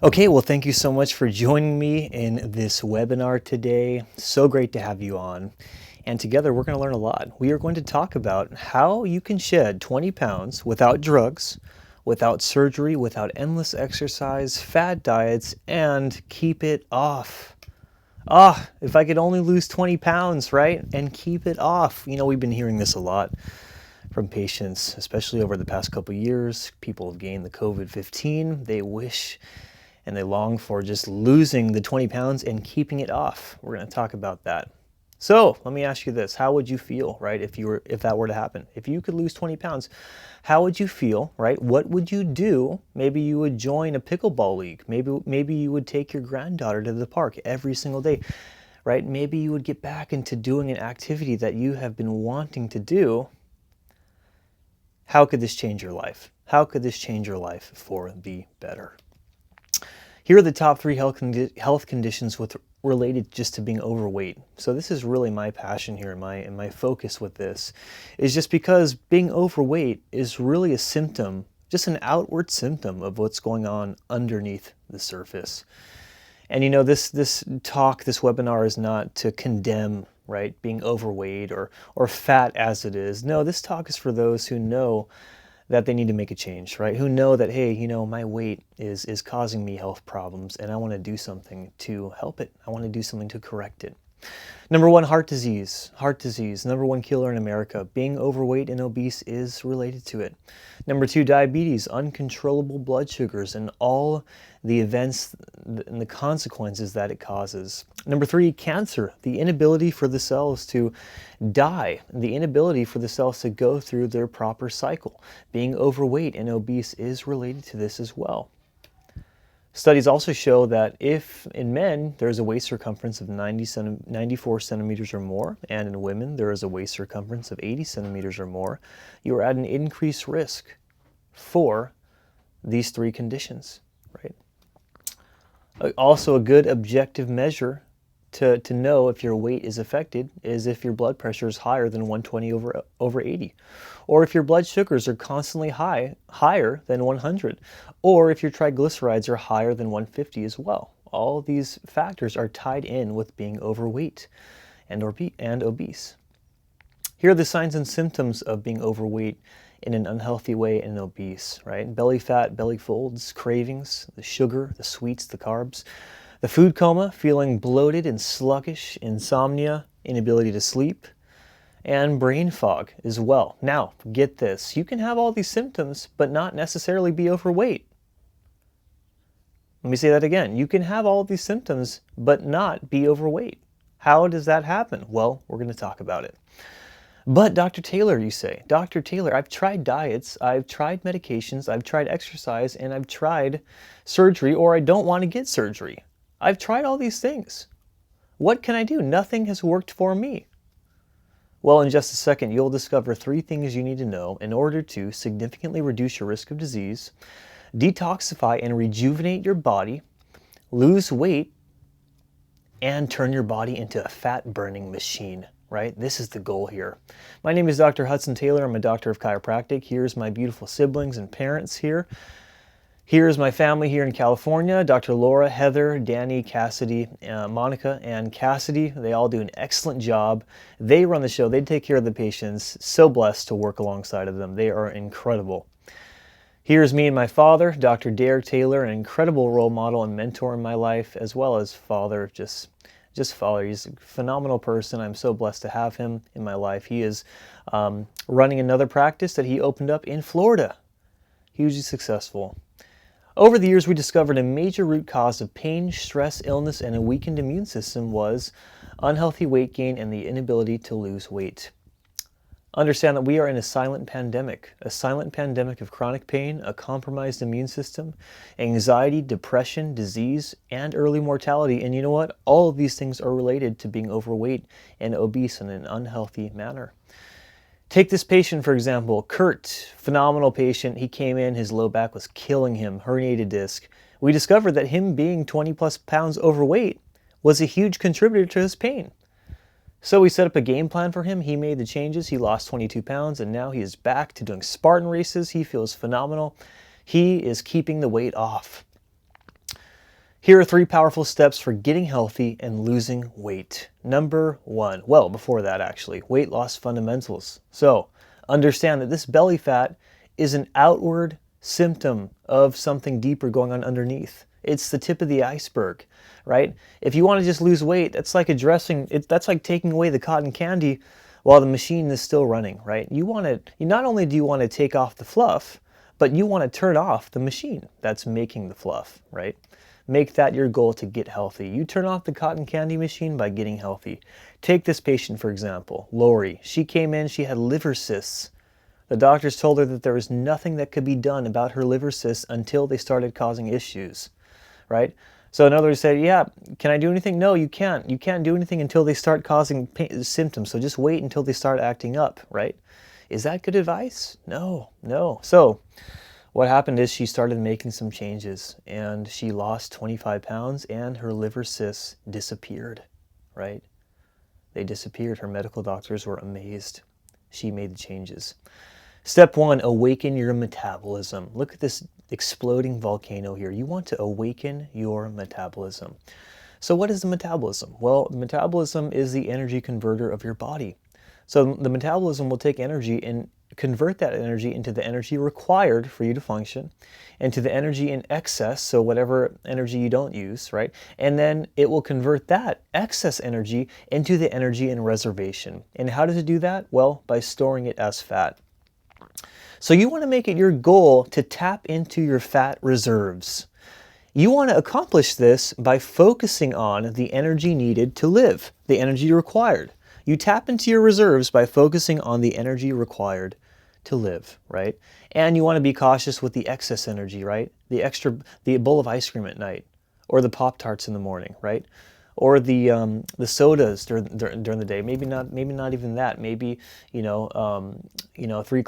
Okay, well, thank you so much for joining me in this webinar today. So great to have you on. And together we're going to learn a lot. We are going to talk about how you can shed 20 pounds without drugs, without surgery, without endless exercise, fad diets, and keep it off. If I could only lose 20 pounds, right? And keep it off. You know, we've been hearing this a lot from patients, especially over the past couple of years. People have gained the COVID-19. They wish and they long for just losing the 20 pounds and keeping it off. We're going to talk about that. So let me ask you this. How would you feel, right, if that were to happen? If you could lose 20 pounds, how would you feel, right? What would you do? Maybe you would join a pickleball league. Maybe you would take your granddaughter to the park every single day, right? Maybe you would get back into doing an activity that you have been wanting to do. How could this change your life? How could this change your life for the better? Here are the top 3 health conditions related just to being overweight. So this is really my passion here, and my focus with this is just because being overweight is really a symptom, just an outward symptom of what's going on underneath the surface. And you know, this webinar is not to condemn, right, being overweight or fat as it is. No, this talk is for those who know that they need to make a change, right? Who know that, hey, you know, my weight is causing me health problems and I want to do something to help it. I want to do something to correct it. Number 1, heart disease. Heart disease, number 1 killer in America. Being overweight and obese is related to it. Number 2, diabetes, uncontrollable blood sugars, and all the events and the consequences that it causes. Number 3, cancer, the inability for the cells to die, the inability for the cells to go through their proper cycle. Being overweight and obese is related to this as well. Studies also show that if in men there is a waist circumference of 94 centimeters or more, and in women there is a waist circumference of 80 centimeters or more, you are at an increased risk for these 3 conditions, right? Also, a good objective measure to know if your weight is affected is if your blood pressure is higher than 120 over 80, or if your blood sugars are constantly higher than 100, or if your triglycerides are higher than 150 as well. All of these factors are tied in with being overweight and obese. Here are the signs and symptoms of being overweight in an unhealthy way and obese, right? Belly fat, belly folds, cravings, the sugar, the sweets, the carbs, the food coma, feeling bloated and sluggish, insomnia, inability to sleep, and brain fog as well. Now, get this. You can have all these symptoms, but not necessarily be overweight. Let me say that again. You can have all these symptoms, but not be overweight. How does that happen? Well, we're going to talk about it. But Dr. Taylor, you say, Dr. Taylor, I've tried diets, I've tried medications, I've tried exercise, and I've tried surgery, or I don't want to get surgery. I've tried all these things. What can I do? Nothing has worked for me. Well, in just a second, you'll discover 3 things you need to know in order to significantly reduce your risk of disease, detoxify and rejuvenate your body, lose weight, and turn your body into a fat-burning machine, right? This is the goal here. My name is Dr. Hudson Taylor. I'm a doctor of chiropractic. Here's my beautiful siblings and parents here. Here's my family here in California, Dr. Laura, Heather, Danny, Cassidy, Monica, and Cassidy. They all do an excellent job. They run the show. They take care of the patients. So blessed to work alongside of them. They are incredible. Here's me and my father, Dr. Derek Taylor, an incredible role model and mentor in my life, as well as father, just father. He's a phenomenal person. I'm so blessed to have him in my life. He is running another practice that he opened up in Florida. Hugely successful. Over the years, we discovered a major root cause of pain, stress, illness, and a weakened immune system was unhealthy weight gain and the inability to lose weight. Understand that we are in a silent pandemic of chronic pain, a compromised immune system, anxiety, depression, disease, and early mortality. And you know what? All of these things are related to being overweight and obese in an unhealthy manner. Take this patient, for example, Kurt, phenomenal patient. He came in, his low back was killing him, herniated disc. We discovered that him being 20 plus pounds overweight was a huge contributor to his pain. So we set up a game plan for him. He made the changes. He lost 22 pounds, and now he is back to doing Spartan races. He feels phenomenal. He is keeping the weight off. Here are 3 powerful steps for getting healthy and losing weight. Number 1, well, before that actually, weight loss fundamentals. So, understand that this belly fat is an outward symptom of something deeper going on underneath. It's the tip of the iceberg, right? If you want to just lose weight, that's like that's like taking away the cotton candy while the machine is still running, right? Not only do you want to take off the fluff, but you want to turn off the machine that's making the fluff, right? Make that your goal to get healthy. You turn off the cotton candy machine by getting healthy. Take this patient, for example, Lori. She came in, she had liver cysts. The doctors told her that there was nothing that could be done about her liver cysts until they started causing issues, right? So in other words, say, yeah, can I do anything? No, you can't. You can't do anything until they start causing symptoms. So just wait until they start acting up, right? Is that good advice? No, no. So what happened is she started making some changes and she lost 25 pounds and her liver cysts disappeared, right? They disappeared. Her medical doctors were amazed. She made the changes. Step 1, awaken your metabolism. Look at this exploding volcano here. You want to awaken your metabolism. So what is the metabolism? Well, metabolism is the energy converter of your body. So the metabolism will take energy and convert that energy into the energy required for you to function, and to the energy in excess, so whatever energy you don't use, right? And then it will convert that excess energy into the energy in reservation. And how does it do that? Well, by storing it as fat. So you want to make it your goal to tap into your fat reserves. You want to accomplish this by focusing on the energy needed to live, the energy required. You tap into your reserves by focusing on the energy required to live, right? And you want to be cautious with the excess energy, right? The bowl of ice cream at night, or the Pop-Tarts in the morning, right? Or the sodas during the day. Maybe not even that. Maybe the 3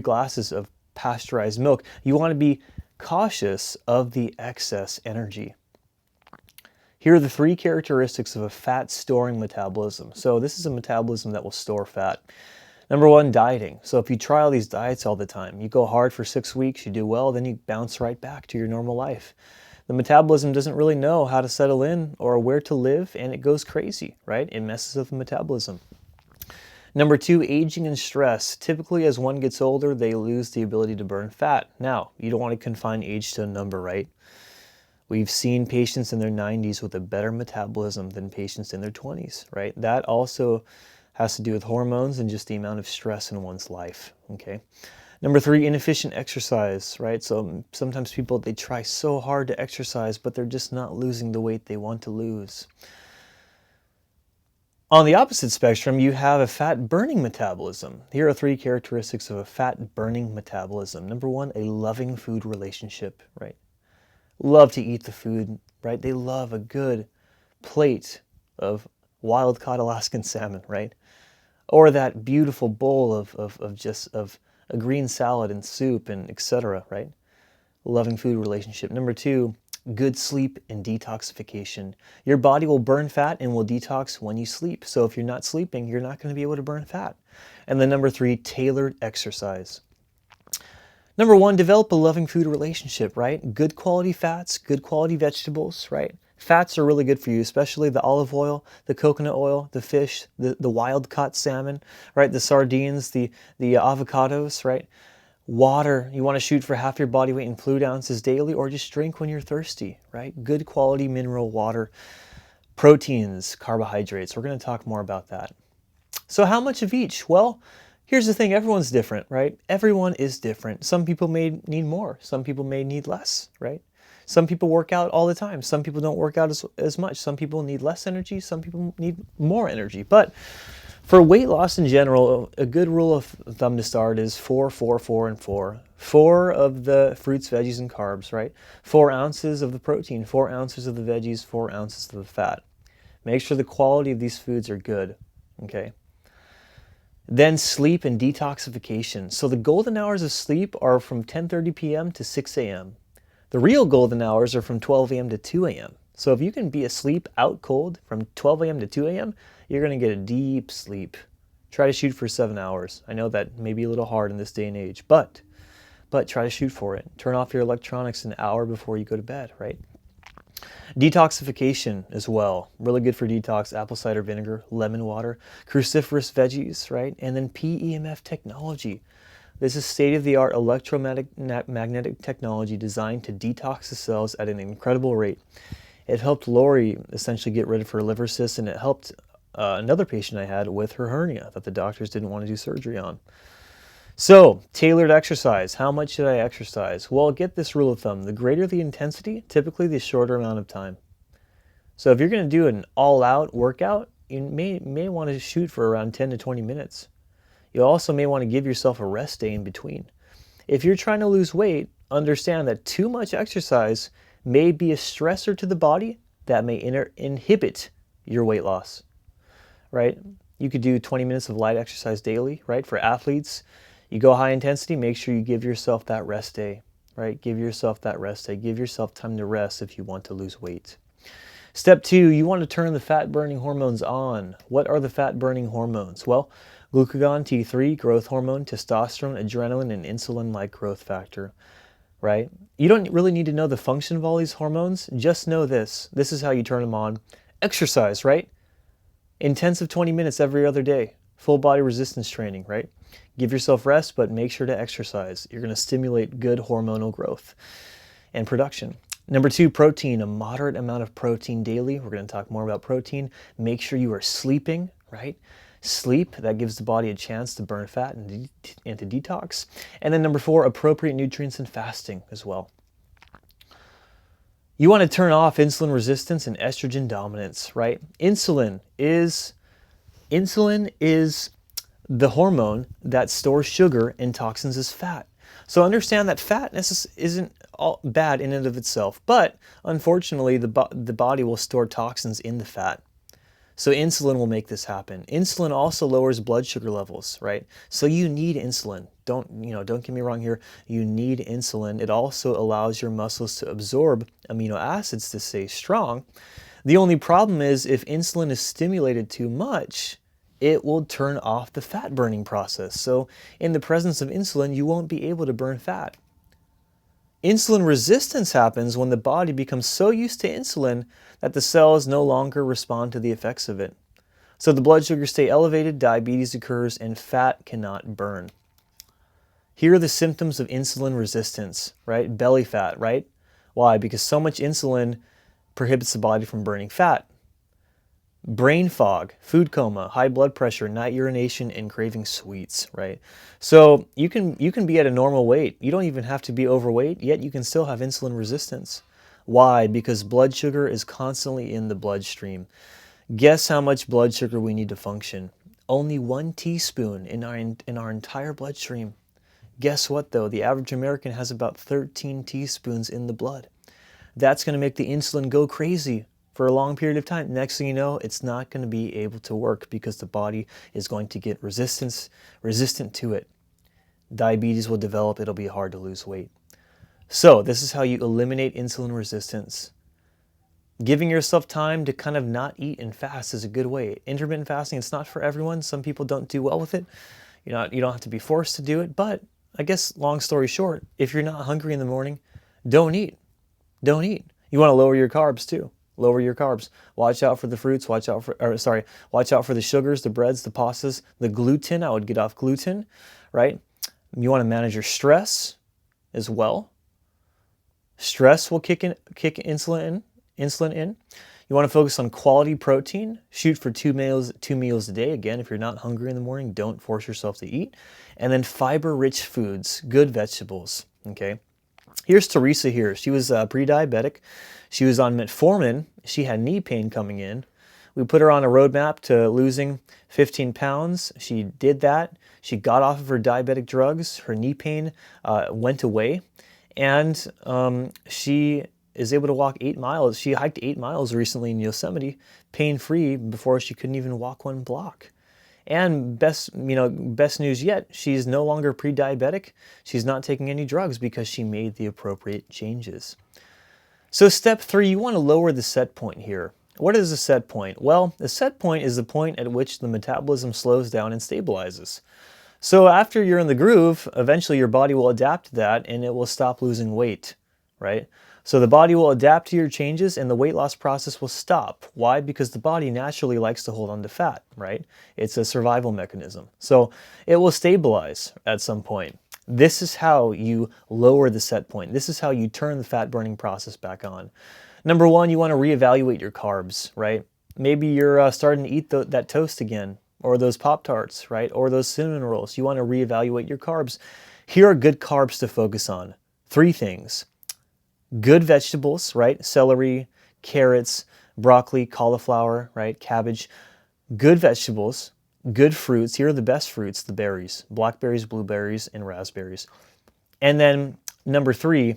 glasses of pasteurized milk. You want to be cautious of the excess energy. Here are the 3 characteristics of a fat-storing metabolism. So this is a metabolism that will store fat. Number 1, dieting. So if you try all these diets all the time, you go hard for 6 weeks, you do well, then you bounce right back to your normal life. The metabolism doesn't really know how to settle in or where to live, and it goes crazy, right? It messes with the metabolism. Number 2, aging and stress. Typically, as one gets older, they lose the ability to burn fat. Now, you don't want to confine age to a number, right? We've seen patients in their 90s with a better metabolism than patients in their 20s, right? That also has to do with hormones and just the amount of stress in one's life, okay? Number 3, inefficient exercise, right? So sometimes people, they try so hard to exercise, but they're just not losing the weight they want to lose. On the opposite spectrum, you have a fat-burning metabolism. Here are 3 characteristics of a fat-burning metabolism. Number 1, a loving food relationship, right? Love to eat the food, right? They love a good plate of wild-caught Alaskan salmon, right? Or that beautiful bowl of a green salad and soup and etc., right? Loving food relationship. Number 2, good sleep and detoxification. Your body will burn fat and will detox when you sleep. So if you're not sleeping, you're not going to be able to burn fat. And then number 3, tailored exercise. Number 1, develop a loving food relationship, right? Good quality fats, good quality vegetables, right? Fats are really good for you, especially the olive oil, the coconut oil, the fish, the wild-caught salmon, right? The sardines, the avocados, right? Water, you want to shoot for half your body weight in fluid ounces daily, or just drink when you're thirsty, right? Good quality mineral water. Proteins, carbohydrates, we're going to talk more about that. So how much of each? Well, here's the thing, everyone's different, right? Everyone is different. Some people may need more, some people may need less, right? Some people work out all the time. Some people don't work out as much. Some people need less energy. Some people need more energy. But for weight loss in general, a good rule of thumb to start is 4, 4, 4, and 4. 4 of the fruits, veggies, and carbs, right? 4 ounces of the protein, 4 ounces of the veggies, 4 ounces of the fat. Make sure the quality of these foods are good, okay? Then sleep and detoxification. So the golden hours of sleep are from 10:30 p.m. to 6 a.m. The real golden hours are from 12 a.m. to 2 a.m. So if you can be asleep out cold from 12 a.m. to 2 a.m., you're going to get a deep sleep. Try to shoot for 7 hours. I know that may be a little hard in this day and age, but try to shoot for it. Turn off your electronics an hour before you go to bed, right? Detoxification as well, really good for detox, apple cider vinegar, lemon water, cruciferous veggies, right? And then PEMF technology. This is state-of-the-art electromagnetic technology designed to detox the cells at an incredible rate. It helped Lori essentially get rid of her liver cysts, and it helped another patient I had with her hernia that the doctors didn't want to do surgery on. So, tailored exercise. How much should I exercise? Well, get this rule of thumb. The greater the intensity, typically the shorter amount of time. So if you're going to do an all-out workout, you may want to shoot for around 10 to 20 minutes. You also may want to give yourself a rest day in between. If you're trying to lose weight, understand that too much exercise may be a stressor to the body that may inhibit your weight loss, right? You could do 20 minutes of light exercise daily, right? For athletes, you go high intensity, make sure you give yourself that rest day, right? Give yourself that rest day. Give yourself time to rest if you want to lose weight. Step 2, you want to turn the fat-burning hormones on. What are the fat-burning hormones? Well, glucagon, T3, growth hormone, testosterone, adrenaline, and insulin-like growth factor, right? You don't really need to know the function of all these hormones. Just know this. This is how you turn them on. Exercise, right? Intensive 20 minutes every other day. Full body resistance training, right? Give yourself rest, but make sure to exercise. You're going to stimulate good hormonal growth and production. Number 2, protein, a moderate amount of protein daily. We're going to talk more about protein. Make sure you are sleeping, right? Sleep, that gives the body a chance to burn fat and to detox. And then number 4, appropriate nutrients and fasting as well. You want to turn off insulin resistance and estrogen dominance, right? Insulin is the hormone that stores sugar and toxins as fat. So understand that fat isn't all bad in and of itself, but unfortunately the body will store toxins in the fat. So insulin will make this happen. Insulin also lowers blood sugar levels, right? So you need insulin. Don't get me wrong here. You need insulin. It also allows your muscles to absorb amino acids to stay strong. The only problem is if insulin is stimulated too much, it will turn off the fat burning process. So in the presence of insulin, you won't be able to burn fat. Insulin resistance happens when the body becomes so used to insulin that the cells no longer respond to the effects of it. So the blood sugars stay elevated, diabetes occurs, and fat cannot burn. Here are the symptoms of insulin resistance, right? Belly fat, right? Why? Because so much insulin prohibits the body from burning fat. Brain fog, food coma, high blood pressure, night urination, and craving sweets, right? So you can be at a normal weight. You don't even have to be overweight, yet you can still have insulin resistance. Why? Because blood sugar is constantly in the bloodstream. Guess how much blood sugar we need to function? Only 1 teaspoon in our entire bloodstream. Guess what though? The average American has about 13 teaspoons in the blood. That's going to make the insulin go crazy for a long period of time. Next thing you know, it's not going to be able to work because the body is going to get resistant to it. Diabetes will develop. It'll be hard to lose weight. So this is how you eliminate insulin resistance. Giving yourself time to kind of not eat and fast is a good way. Intermittent fasting, it's not for everyone. Some people don't do well with it. You don't have to be forced to do it. But I guess long story short, if you're not hungry in the morning, don't eat. Don't eat. You want to lower your carbs too. Lower your carbs. Watch out for the fruits. Watch out for the sugars, the breads, the pastas, the gluten. I would get off gluten, right? You want to manage your stress as well. Stress will kick insulin in. You want to focus on quality protein. Shoot for two meals a day. Again, if you're not hungry in the morning, don't force yourself to eat. And then fiber-rich foods, good vegetables. Okay. Here's Teresa here. She was pre-diabetic. She was on metformin. She had knee pain coming in. We put her on a roadmap to losing 15 pounds. She did that. She got off of her diabetic drugs. Her knee pain went away. And she is able to walk 8 miles. She hiked 8 miles recently in Yosemite, pain-free, before she couldn't even walk 1 block. And best news yet, she's no longer pre-diabetic. She's not taking any drugs because she made the appropriate changes. So step 3, you want to lower the set point here. What is a set point? Well, the set point is the point at which the metabolism slows down and stabilizes. So after you're in the groove, eventually your body will adapt to that and it will stop losing weight, right? So the body will adapt to your changes and the weight loss process will stop. Why? Because the body naturally likes to hold on to fat, right? It's a survival mechanism. So it will stabilize at some point. This is how you lower the set point. This is how you turn the fat burning process back on. Number one, you want to reevaluate your carbs, right? Maybe you're starting to eat that toast again, or those Pop-Tarts, right? Or those cinnamon rolls. You want to reevaluate your carbs. Here are good carbs to focus on. 3 things. Good vegetables, right? Celery, carrots, broccoli, cauliflower, right? Cabbage. Good vegetables, good fruits. Here are the best fruits, the berries, blackberries, blueberries, and raspberries. And then number 3,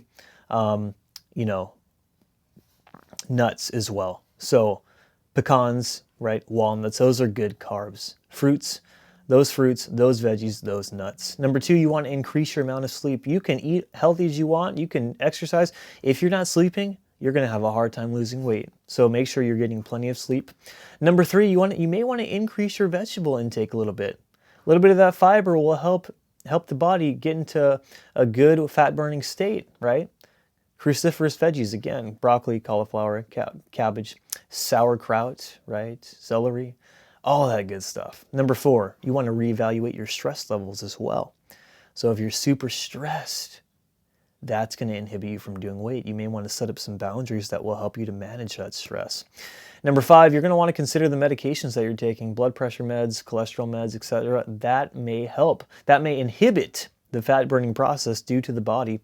nuts as well. So pecans, right? Walnuts, those are good carbs. Fruits, those veggies, those nuts. Number 2, you want to increase your amount of sleep. You can eat healthy as you want. You can exercise. If you're not sleeping, you're going to have a hard time losing weight. So make sure you're getting plenty of sleep. Number 3, you may want to increase your vegetable intake a little bit. A little bit of that fiber will help the body get into a good fat burning state, right? Cruciferous veggies, again, broccoli, cauliflower, cabbage, sauerkraut, right? Celery, all that good stuff. Number 4, you want to reevaluate your stress levels as well. So if you're super stressed, that's going to inhibit you from doing weight. You may want to set up some boundaries that will help you to manage that stress. Number 5, you're going to want to consider the medications that you're taking, blood pressure meds, cholesterol meds, etc. That may help. That may inhibit the fat burning process due to the body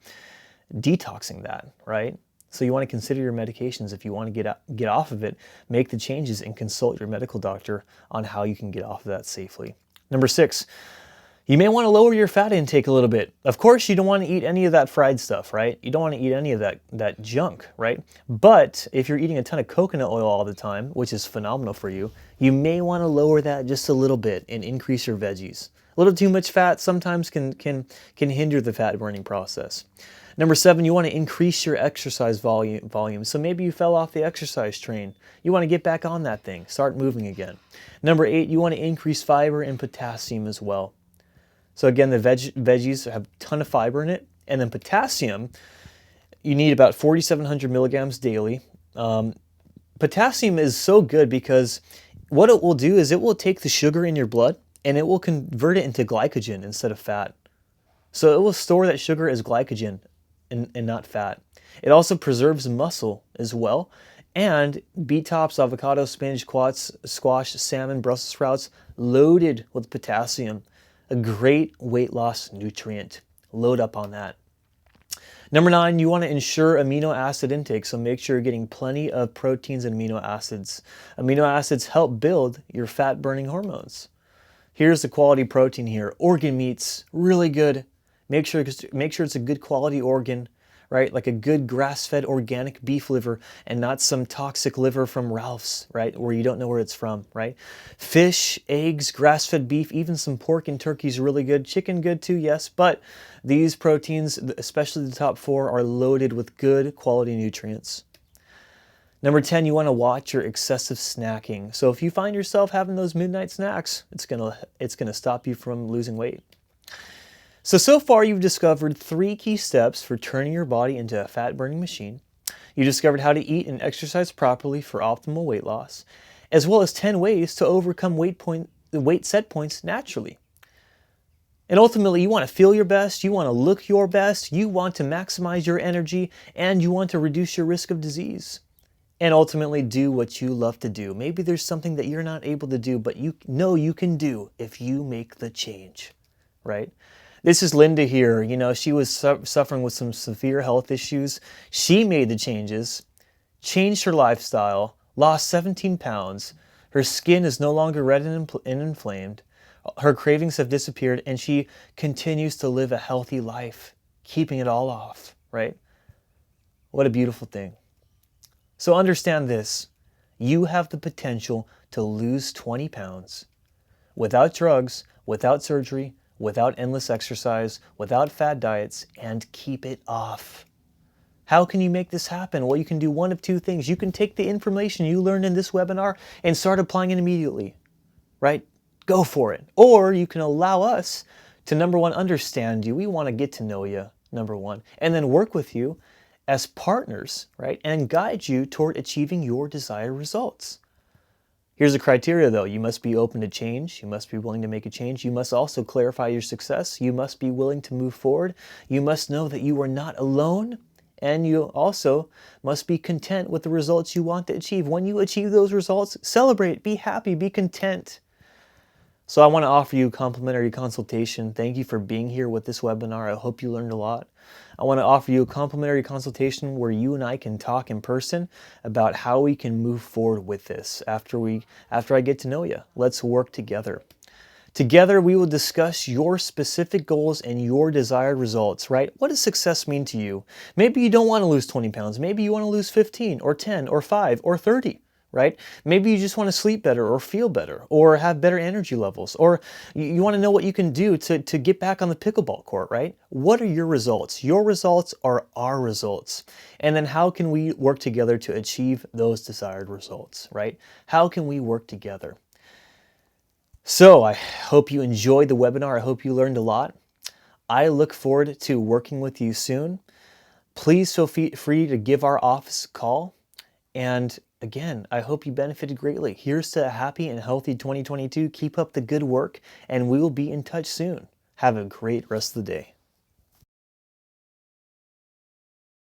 detoxing that, right? So you want to consider your medications. If you want to get off of it, make the changes and consult your medical doctor on how you can get off of that safely. Number 6, you may want to lower your fat intake a little bit. Of course, you don't want to eat any of that fried stuff, right? You don't want to eat any of that junk, right? But if you're eating a ton of coconut oil all the time, which is phenomenal for you, you may want to lower that just a little bit and increase your veggies. A little too much fat sometimes can hinder the fat burning process. Number 7, you want to increase your exercise volume. So maybe you fell off the exercise train. You want to get back on that thing. Start moving again. Number 8, you want to increase fiber and potassium as well. So again, the veggies have a ton of fiber in it. And then potassium, you need about 4,700 milligrams daily. Potassium is so good because what it will do is it will take the sugar in your blood and it will convert it into glycogen instead of fat. So it will store that sugar as glycogen and not fat. It also preserves muscle as well. And beet tops, avocado, spinach, squash, salmon, Brussels sprouts, loaded with potassium. A great weight loss nutrient. Load up on that. Number 9, you want to ensure amino acid intake. So make sure you're getting plenty of proteins and amino acids. Amino acids help build your fat burning hormones. Here's the quality protein here. Organ meats, really good. Make sure it's a good quality organ, right? Like a good grass-fed organic beef liver and not some toxic liver from Ralph's, right? Where you don't know where it's from, right? Fish, eggs, grass-fed beef, even some pork and turkey is really good. Chicken good too, yes, but these proteins, especially the top 4, are loaded with good quality nutrients. Number 10, you want to watch your excessive snacking. So if you find yourself having those midnight snacks, it's gonna stop you from losing weight. So far you've discovered 3 key steps for turning your body into a fat-burning machine. You discovered how to eat and exercise properly for optimal weight loss, as well as 10 ways to overcome weight set points naturally. And ultimately, you want to feel your best, you want to look your best, you want to maximize your energy, and you want to reduce your risk of disease. And ultimately, do what you love to do. Maybe there's something that you're not able to do, but you know you can do if you make the change, right? This is Linda here. You know, she was suffering with some severe health issues. She made the changes, changed her lifestyle, lost 17 pounds. Her skin is no longer red and inflamed. Her cravings have disappeared, and she continues to live a healthy life, keeping it all off, right? What a beautiful thing. So understand this. You have the potential to lose 20 pounds without drugs, without surgery, without endless exercise, without fad diets, and keep it off. How can you make this happen? Well, you can do one of 2 things. You can take the information you learned in this webinar and start applying it immediately, right? Go for it. Or you can allow us to, number 1, understand you. We want to get to know you, number 1, and then work with you as partners, right, and guide you toward achieving your desired results. Here's the criteria though. You must be open to change. You must be willing to make a change. You must also clarify your success. You must be willing to move forward. You must know that you are not alone. And you also must be content with the results you want to achieve. When you achieve those results, celebrate, be happy, be content. So I want to offer you a complimentary consultation. Thank you for being here with this webinar. I hope you learned a lot. I want to offer you a complimentary consultation where you and I can talk in person about how we can move forward with this after I get to know you. Let's work together. Together, we will discuss your specific goals and your desired results, right? What does success mean to you? Maybe you don't want to lose 20 pounds. Maybe you want to lose 15 or 10 or 5 or 30. Right? Maybe you just want to sleep better or feel better or have better energy levels, or you want to know what you can do to get back on the pickleball court, right? What are your results? Your results are our results. And then how can we work together to achieve those desired results, right? How can we work together? So I hope you enjoyed the webinar. I hope you learned a lot. I look forward to working with you soon. Please feel free to give our office a call. And again, I hope you benefited greatly. Here's to a happy and healthy 2022. Keep up the good work, and we will be in touch soon. Have a great rest of the day.